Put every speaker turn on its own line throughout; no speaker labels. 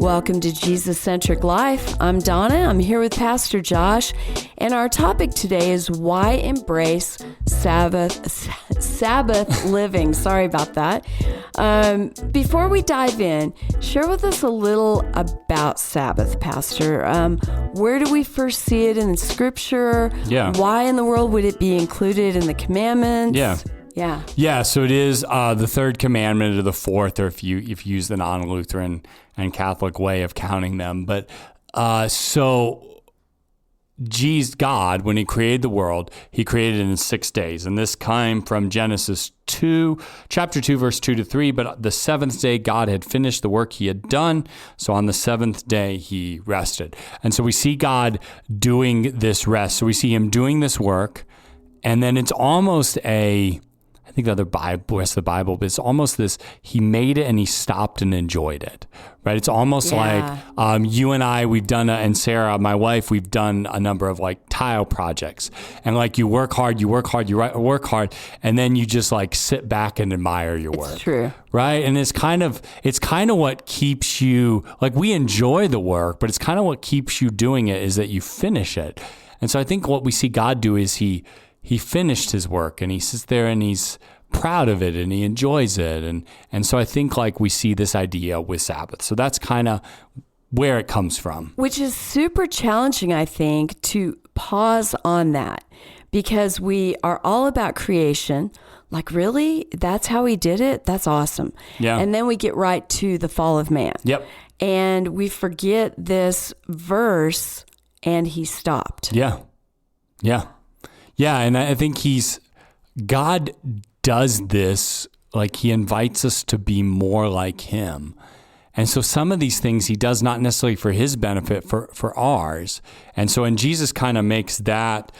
Welcome to Jesus-Centric Life. I'm Donna. I'm here with Pastor Josh, and our topic today is why embrace Sabbath living. Sorry about that. Before we dive in, share with us a little about Sabbath, Pastor. Where do we first see it in Scripture?
Yeah.
Why in the world would it be included in the commandments?
Yeah, so it is the third commandment or the fourth, or if you use the non-Lutheran and Catholic way of counting them. But so God, when he created the world, he created it in 6 days. And this came from Genesis 2, chapter 2, verse 2 to 3. But the seventh day, God had finished the work he had done. So on the seventh day, he rested. And so we see God doing this rest. So we see him doing this work. And then it's almost I think the rest of the Bible, but it's almost this, he made it and he stopped and enjoyed it, right? It's almost like you and I, and Sarah, my wife, we've done a number of like tile projects. And like you work hard, and then you just like sit back and admire your work.
It's true.
Right? And it's kind of what keeps you, like we enjoy the work, but it's kind of what keeps you doing it is that you finish it. And so I think what we see God do is he finished his work and he sits there and he's proud of it and he enjoys it. And so I think like we see this idea with Sabbath. So that's kind of where it comes from.
Which is super challenging, I think, to pause on that because we are all about creation. Like, really? That's how he did it? That's awesome.
Yeah.
And then we get right to the fall of man.
Yep.
And we forget this verse and he stopped.
Yeah. Yeah, and I think God does this, like he invites us to be more like him. And so some of these things he does not necessarily for his benefit, for ours. And so, and Jesus kind of makes that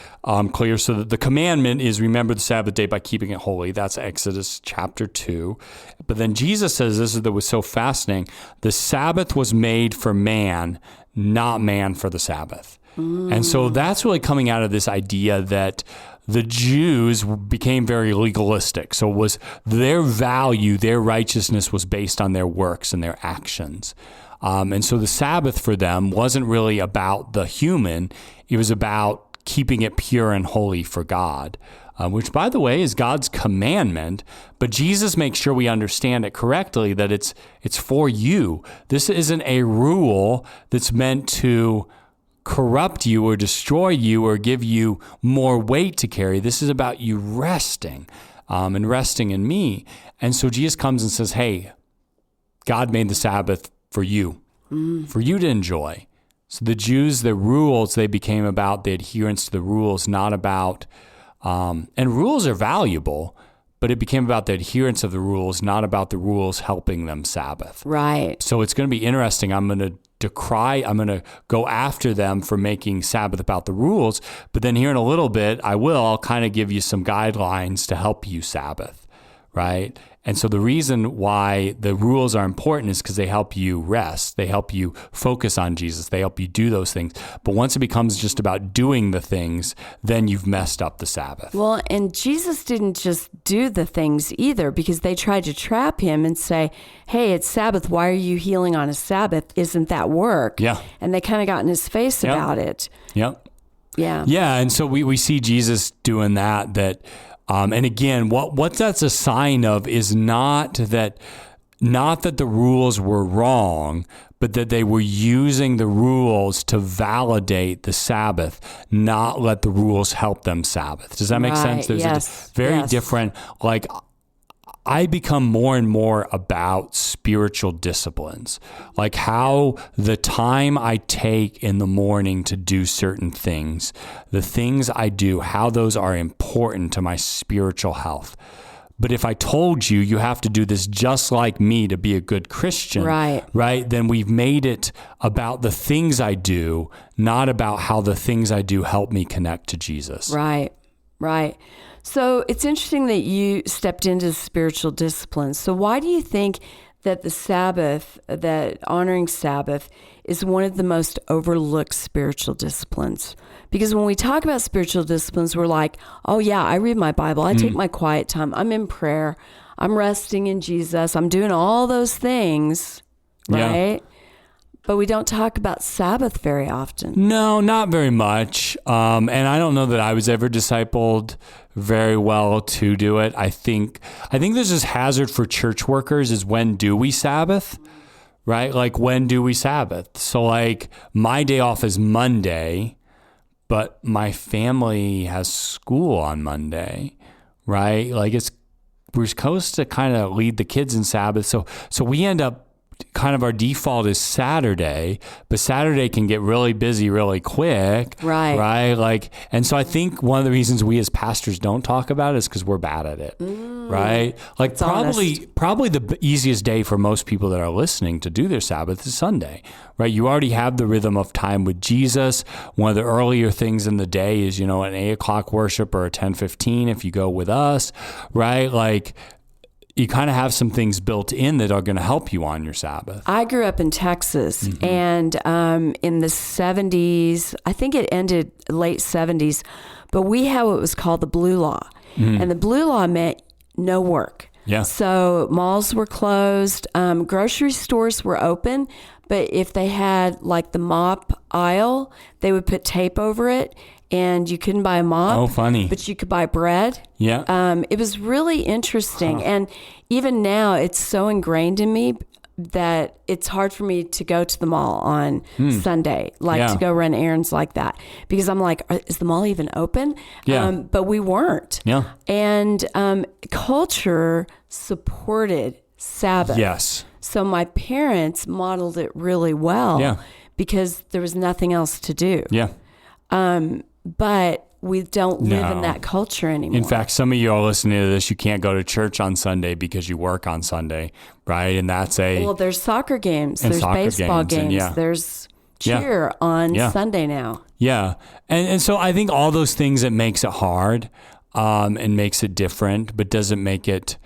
clear. So that the commandment is remember the Sabbath day by keeping it holy. That's Exodus chapter 2. But then Jesus says this that was so fascinating. The Sabbath was made for man, not man for the Sabbath. And so that's really coming out of this idea that the Jews became very legalistic. So was their value, their righteousness was based on their works and their actions. And so the Sabbath for them wasn't really about the human. It was about keeping it pure and holy for God, which, by the way, is God's commandment. But Jesus makes sure we understand it correctly, that it's for you. This isn't a rule that's meant to corrupt you or destroy you or give you more weight to carry. This is about you resting and resting in me. And so Jesus comes and says, hey, God made the Sabbath for you to enjoy. So the Jews, the rules, they became about the adherence to the rules, not about, and rules are valuable, but it became about the adherence of the rules, not about the rules helping them Sabbath.
Right.
So it's going to be interesting. I'm going to go after them for making Sabbath about the rules, but then here in a little bit, I'll kind of give you some guidelines to help you Sabbath, right? And so the reason why the rules are important is because they help you rest. They help you focus on Jesus. They help you do those things. But once it becomes just about doing the things, then you've messed up the Sabbath.
Well, and Jesus didn't just do the things either, because they tried to trap him and say, hey, it's Sabbath. Why are you healing on a Sabbath? Isn't that work?
Yeah.
And they kind of got in his face about it.
Yep.
Yeah.
Yeah. And so we see Jesus doing that. And again, what that's a sign of is not that the rules were wrong, but that they were using the rules to validate the Sabbath, not let the rules help them Sabbath. Does that make sense? There's a very different, like, I become more and more about spiritual disciplines, like how the time I take in the morning to do certain things, the things I do, how those are important to my spiritual health. But if I told you, you have to do this just like me to be a good Christian, right? Then we've made it about the things I do, not about how the things I do help me connect to Jesus.
Right. So it's interesting that you stepped into spiritual disciplines. So why do you think that the Sabbath, that honoring Sabbath, is one of the most overlooked spiritual disciplines? Because when we talk about spiritual disciplines, we're like, oh yeah, I read my Bible, I take my quiet time, I'm in prayer, I'm resting in Jesus, I'm doing all those things, right? But we don't talk about Sabbath very often.
No, not very much. And I don't know that I was ever discipled very well to do it. I think there's this hazard for church workers is when do we Sabbath, right? Like when do we Sabbath? So like my day off is Monday, but my family has school on Monday, right? Like we're supposed to kind of lead the kids in Sabbath. So we end up kind of our default is Saturday, but Saturday can get really busy really quick. Right. Like, and so I think one of the reasons we as pastors don't talk about it is because we're bad at it. Right. Like probably the easiest day for most people that are listening to do their Sabbath is Sunday, right? You already have the rhythm of time with Jesus. One of the earlier things in the day is, an 8:00 worship or a 10:15 if you go with us, right? Like, you kind of have some things built in that are going to help you on your Sabbath.
I grew up in Texas, and in the 70s, I think it ended late 70s, but we had what was called the Blue Law. And the Blue Law meant no work.
Yeah.
So malls were closed, grocery stores were open, but if they had like the mop aisle, they would put tape over it. And you couldn't buy a mop.
Oh, funny.
But you could buy bread.
Yeah.
It was really interesting. And even now, it's so ingrained in me that it's hard for me to go to the mall on Sunday, to go run errands like that. Because I'm like, is the mall even open?
Yeah.
But we weren't.
Yeah.
And culture supported Sabbath.
Yes.
So my parents modeled it really well because there was nothing else to do.
Yeah.
But we don't live in that culture anymore.
In fact, some of you are listening to this, you can't go to church on Sunday because you work on Sunday, right? And that's
well, there's soccer games, there's baseball games, there's cheer on Sunday now.
Yeah. And so I think all those things that makes it hard and makes it different, but doesn't make it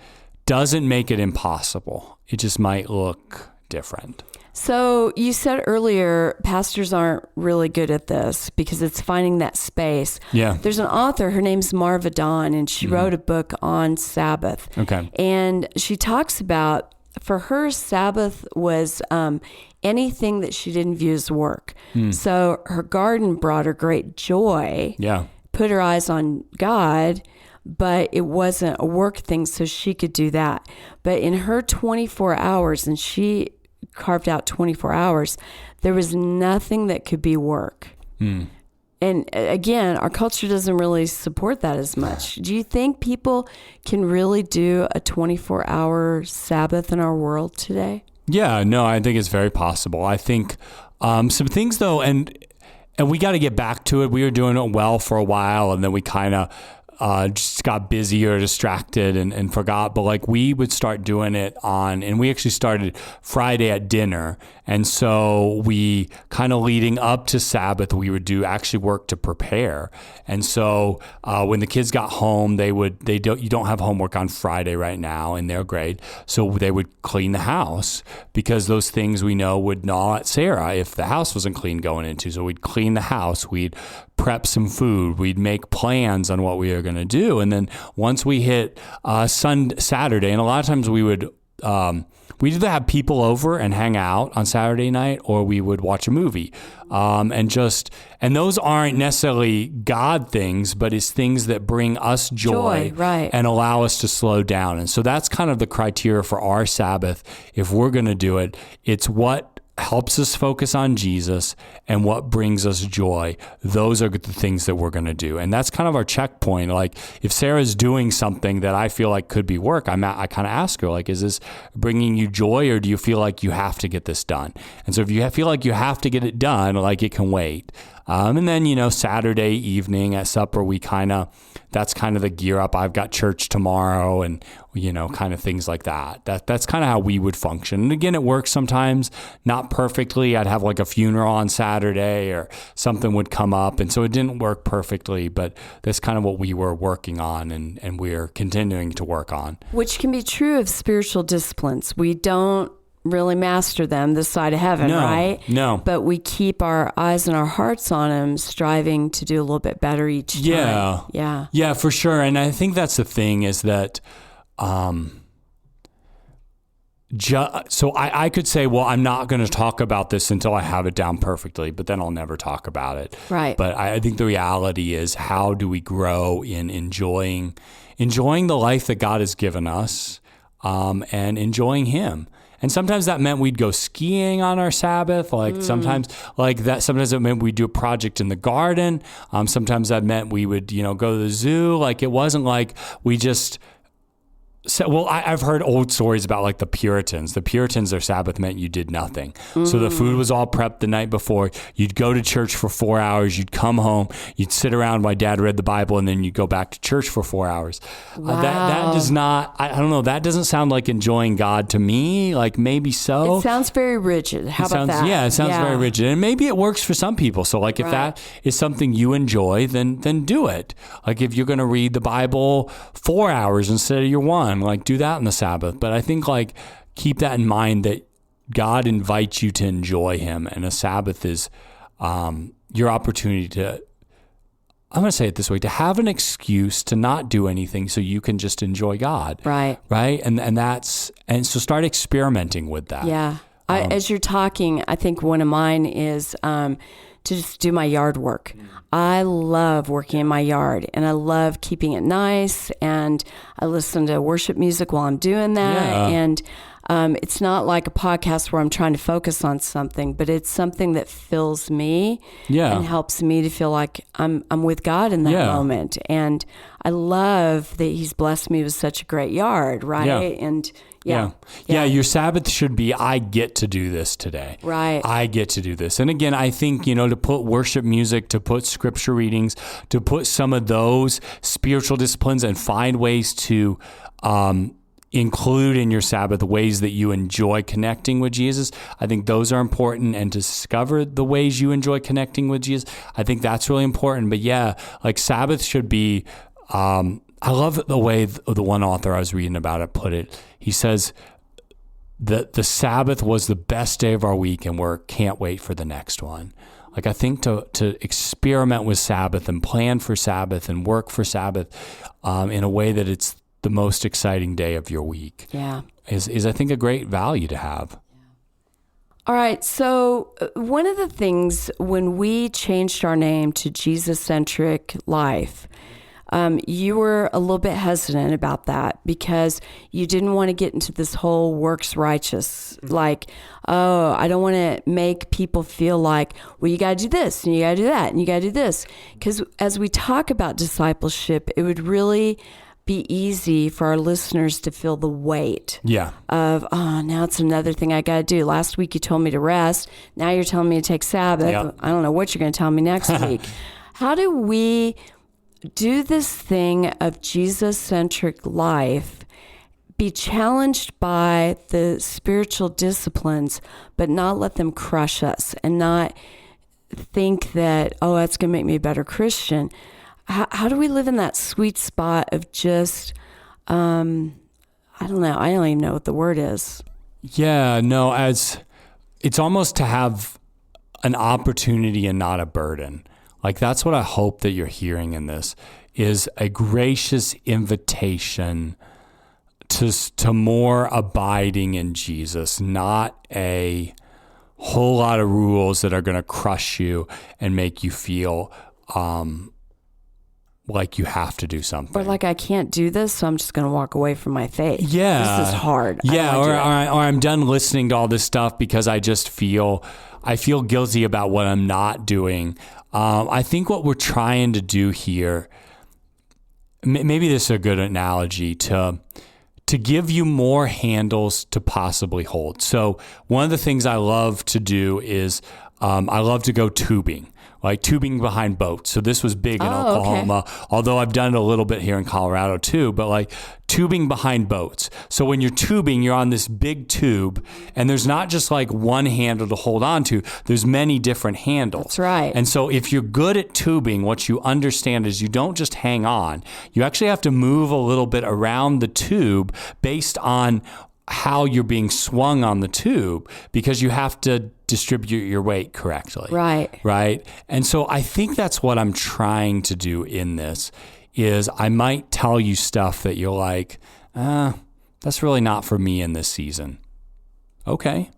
impossible. It just might look different.
So you said earlier, pastors aren't really good at this because it's finding that space.
Yeah.
There's an author, her name's Marva Dawn, and she wrote a book on Sabbath.
Okay.
And she talks about, for her, Sabbath was anything that she didn't view as work. So her garden brought her great joy.
Yeah.
Put her eyes on God, but it wasn't a work thing, so she could do that. But in her 24 hours, and she carved out 24 hours, there was nothing that could be work. And again, our culture doesn't really support that as much. Do you think people can really do a 24-hour Sabbath in our world today? Yeah,
no, I think it's very possible. I think some things though, and we got to get back to it. We were doing it well for a while, and then we kind of just got busy or distracted and forgot. But like we would start doing it and we actually started Friday at dinner. And so we kind of leading up to Sabbath, we would do actually work to prepare. And so when the kids got home, you don't have homework on Friday right now in their grade. So they would clean the house because those things we know would gnaw at Sarah if the house wasn't clean going into. So we'd clean the house. We'd prep some food. We'd make plans on what we were going to do. And then once we hit Saturday, and a lot of times we would either have people over and hang out on Saturday night, or we would watch a movie. And those aren't necessarily God things, but it's things that bring us joy
right,
and allow us to slow down. And so that's kind of the criteria for our Sabbath. If we're going to do it, it's what helps us focus on Jesus and what brings us joy. Those are the things that we're going to do. And that's kind of our checkpoint. Like if Sarah's doing something that I feel like could be work, I kind of ask her, like, is this bringing you joy, or do you feel like you have to get this done? And so if you feel like you have to get it done, like it can wait. And then, Saturday evening at supper, that's kind of the gear up. I've got church tomorrow and, kind of things like that. That's kind of how we would function. And again, it works sometimes, not perfectly. I'd have like a funeral on Saturday or something would come up. And so it didn't work perfectly, but that's kind of what we were working on and we're continuing to work on.
Which can be true of spiritual disciplines. We don't really master them this side of heaven, right?
No.
But we keep our eyes and our hearts on them, striving to do a little bit better each time.
Yeah, for sure. And I think that's the thing is that So I could say, well, I'm not going to talk about this until I have it down perfectly, but then I'll never talk about it.
Right.
But I think the reality is, how do we grow in enjoying the life that God has given us, and enjoying Him? And sometimes that meant we'd go skiing on our Sabbath. Sometimes it meant we'd do a project in the garden. Sometimes that meant we would, go to the zoo. It wasn't like we just. I've heard old stories about the Puritans. The Puritans, their Sabbath meant you did nothing. So the food was all prepped the night before. You'd go to church for 4 hours. You'd come home. You'd sit around while Dad read the Bible, and then you'd go back to church for 4 hours.
Wow.
That does not, I don't know, that doesn't sound like enjoying God to me. Maybe so.
It sounds very rigid. How about that?
Yeah, it sounds very rigid. And maybe it works for some people. So if that is something you enjoy, then do it. If you're going to read the Bible 4 hours instead of your one, do that on the Sabbath. But I think keep that in mind, that God invites you to enjoy Him, and a Sabbath is your opportunity to, I'm going to say it this way, to have an excuse to not do anything so you can just enjoy God.
Right.
Right. And so start experimenting with that.
Yeah. As you're talking, I think one of mine is to just do my yard work. I love working in my yard, and I love keeping it nice, and I listen to worship music while I'm doing that.
Yeah.
And it's not like a podcast where I'm trying to focus on something, but it's something that fills me and helps me to feel like I'm with God in that moment. And I love that He's blessed me with such a great yard, right?
Yeah.
And
your Sabbath should be, I get to do this today.
Right.
I get to do this. And again, I think, to put worship music, to put scripture readings, to put some of those spiritual disciplines, and find ways to include in your Sabbath ways that you enjoy connecting with Jesus. I think those are important, and to discover the ways you enjoy connecting with Jesus, I think that's really important. But Sabbath should be, I love the way the one author I was reading about it put it. He says that the Sabbath was the best day of our week, and we can't wait for the next one. I think to experiment with Sabbath and plan for Sabbath and work for Sabbath in a way that it's the most exciting day of your week is I think a great value to have.
All right. So one of the things when we changed our name to Jesus-Centric Life, you were a little bit hesitant about that because you didn't want to get into this whole works righteous, I don't want to make people feel like, well, you got to do this and you got to do that and you got to do this. Because as we talk about discipleship, it would really be easy for our listeners to feel the weight of, now it's another thing I got to do. Last week you told me to rest. Now you're telling me to take Sabbath.
Yep.
I don't know what you're going to tell me next week. How do we do this thing of Jesus-centric life, be challenged by the spiritual disciplines, but not let them crush us, and not think that, that's going to make me a better Christian? How do we live in that sweet spot of just, I don't know. I don't even know what the word is.
Yeah, no, it's almost to have an opportunity and not a burden. That's what I hope that you're hearing in this, is a gracious invitation to more abiding in Jesus, not a whole lot of rules that are going to crush you and make you feel like you have to do something.
Or I can't do this, so I'm just going to walk away from my faith.
Yeah.
This is hard.
Yeah, or I'm done listening to all this stuff because I feel guilty about what I'm not doing. I think what we're trying to do here, maybe this is a good analogy, to give you more handles to possibly hold. So one of the things I love to do is I love to go tubing. Tubing behind boats. So this was big in Oklahoma, although I've done it a little bit here in Colorado too, but tubing behind boats. So when you're tubing, you're on this big tube, and there's not just one handle to hold on to, there's many different handles.
That's right.
And so if you're good at tubing, what you understand is you don't just hang on. You actually have to move a little bit around the tube based on how you're being swung on the tube, because you have to distribute your weight correctly. Right. And so I think that's what I'm trying to do in this, is I might tell you stuff that you're like, that's really not for me in this season. Okay,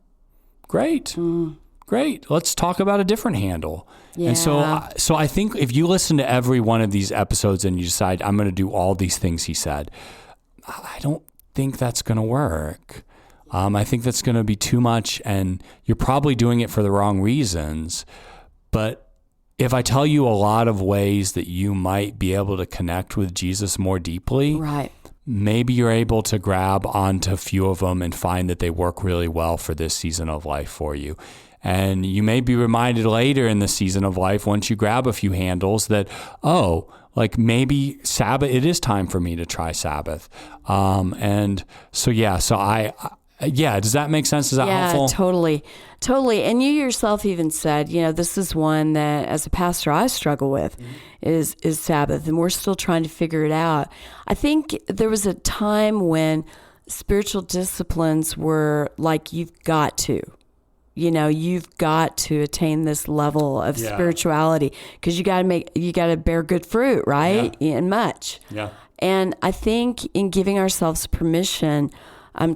great. Great. Let's talk about a different handle.
Yeah.
And so I think if you listen to every one of these episodes and you decide, I'm going to do all these things he said, I don't think that's going to work. I think that's going to be too much, and you're probably doing it for the wrong reasons. But if I tell you a lot of ways that you might be able to connect with Jesus more deeply,
Right.
maybe you're able to grab onto a few of them and find that they work really well for this season of life for you. And you may be reminded later in the season of life, once you grab a few handles, that, like maybe Sabbath, it is time for me to try Sabbath. And so, does that make sense? Is that helpful?
Totally. And you yourself even said, this is one that as a pastor I struggle with is Sabbath, and we're still trying to figure it out. I think there was a time when spiritual disciplines were like, you've got to attain this level of spirituality because you got to bear good fruit, right?
Yeah.
And much.
Yeah.
And I think in giving ourselves permission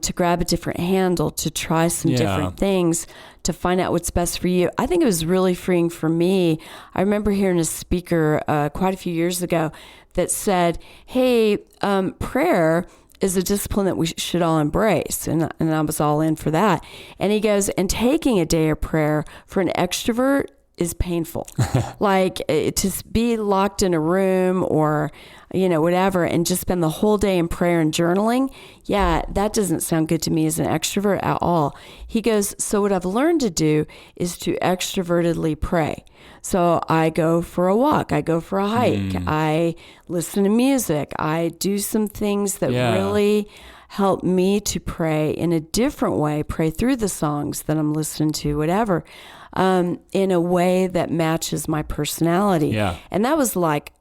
to grab a different handle, to try some different things, to find out what's best for you, I think it was really freeing for me. I remember hearing a speaker quite a few years ago that said, hey, prayer is a discipline that we should all embrace. And I was all in for that. And he goes, and taking a day of prayer for an extrovert is painful. Like to be locked in a room or, whatever, and just spend the whole day in prayer and journaling. Yeah, that doesn't sound good to me as an extrovert at all. He goes, so what I've learned to do is to extrovertedly pray. So I go for a walk, I go for a hike, I listen to music, I do some things that really help me to pray in a different way, pray through the songs that I'm listening to, whatever, in a way that matches my personality.
Yeah.
And that was like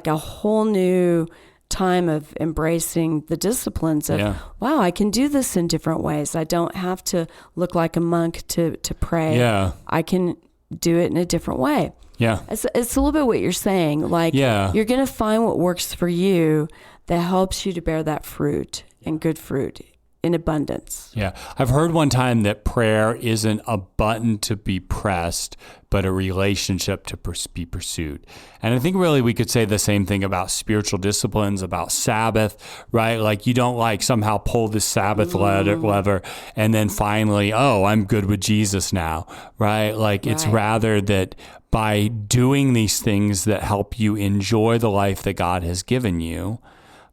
a whole new time of embracing the disciplines of, wow, I can do this in different ways. I don't have to look like a monk to pray.
Yeah.
I can do it in a different way.
Yeah.
It's a little bit what you're saying. Like, you're going to find what works for you that helps you to bear that fruit and good fruit in abundance.
Yeah. I've heard one time that prayer isn't a button to be pressed, but a relationship to be pursued. And I think really we could say the same thing about spiritual disciplines, about Sabbath, right? Like you don't somehow pull this Sabbath lever and then finally, I'm good with Jesus now, right? Like it's rather that by doing these things that help you enjoy the life that God has given you,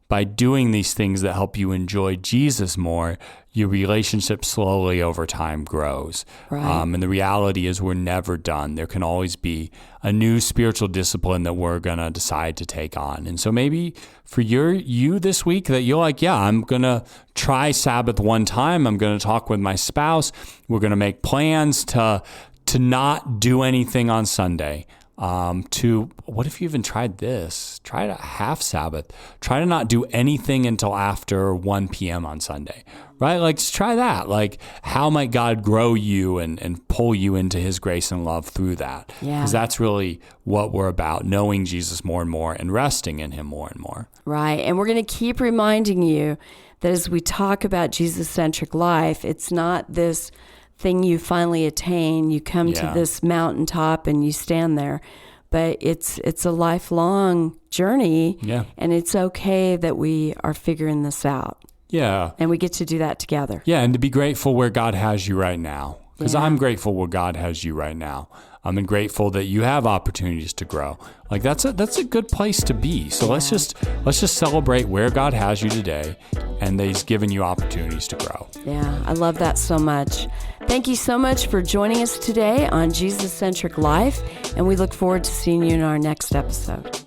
by doing these things that help you enjoy Jesus more, your relationship slowly over time grows.
Right.
And the reality is we're never done. There can always be a new spiritual discipline that we're going to decide to take on. And so maybe for you this week that you're like, I'm going to try Sabbath one time. I'm going to talk with my spouse. We're going to make plans to not do anything on Sunday. What if you even tried this? Try a half Sabbath. Try to not do anything until after 1 p.m. on Sunday, right? Like, just try that. Like, how might God grow you and pull you into his grace and love through that?
Yeah.
Because that's really what we're about, knowing Jesus more and more and resting in him more and more.
Right. And we're going to keep reminding you that as we talk about Jesus-centric life, it's not this thing you finally attain, you come to this mountaintop and you stand there, but it's a lifelong journey. And it's okay that we are figuring this out. And we get to do that together.
And to be grateful where God has you right now, because I'm grateful where God has you right now. I'm grateful that you have opportunities to grow. Like that's a good place to be. So let's just celebrate where God has you today and that he's given you opportunities to grow.
Yeah, I love that so much. Thank you so much for joining us today on Jesus-Centric Life, and we look forward to seeing you in our next episode.